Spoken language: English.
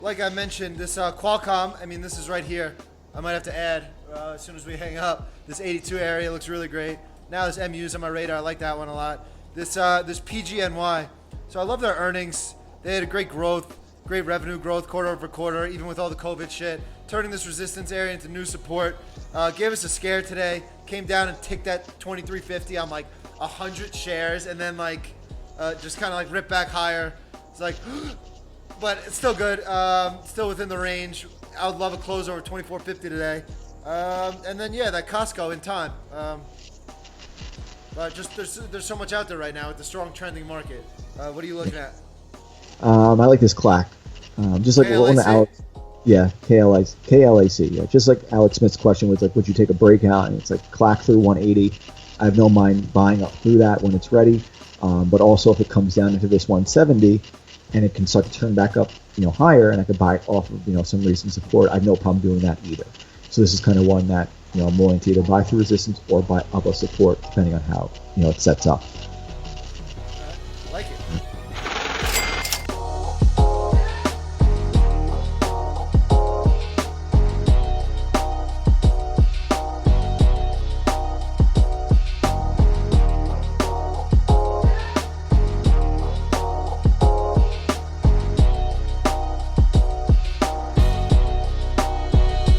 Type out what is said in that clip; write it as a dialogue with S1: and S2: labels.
S1: like I mentioned, this Qualcomm, I mean, this is right here. I might have to add as soon as we hang up. This 82 area looks really great. Now this MU's on my radar. I like that one a lot. This PGNY. So I love their earnings. They had a great growth, great revenue growth quarter over quarter, even with all the COVID shit. Turning this resistance area into new support. Gave us a scare today. Came down and ticked that 2350 on like 100 shares, and then like just kind of like ripped back higher. It's like, but it's still good. Still within the range. I would love a close over 2450 today. And then yeah, that Costco in time. But just there's so much out there right now with the strong trending market. What are you looking at?
S2: I like this clack. Just like one of Alex, yeah, KLAC. Yeah, just like Alex Smith's question was like, would you take a breakout? And it's like clack through 180. I have no mind buying up through that when it's ready. But also if it comes down into this 170 and it can start to turn back up, higher, and I could buy it off of, some recent support, I have no problem doing that either. So this is kind of one that, I'm willing to either buy through resistance or buy up a support depending on how, it sets up.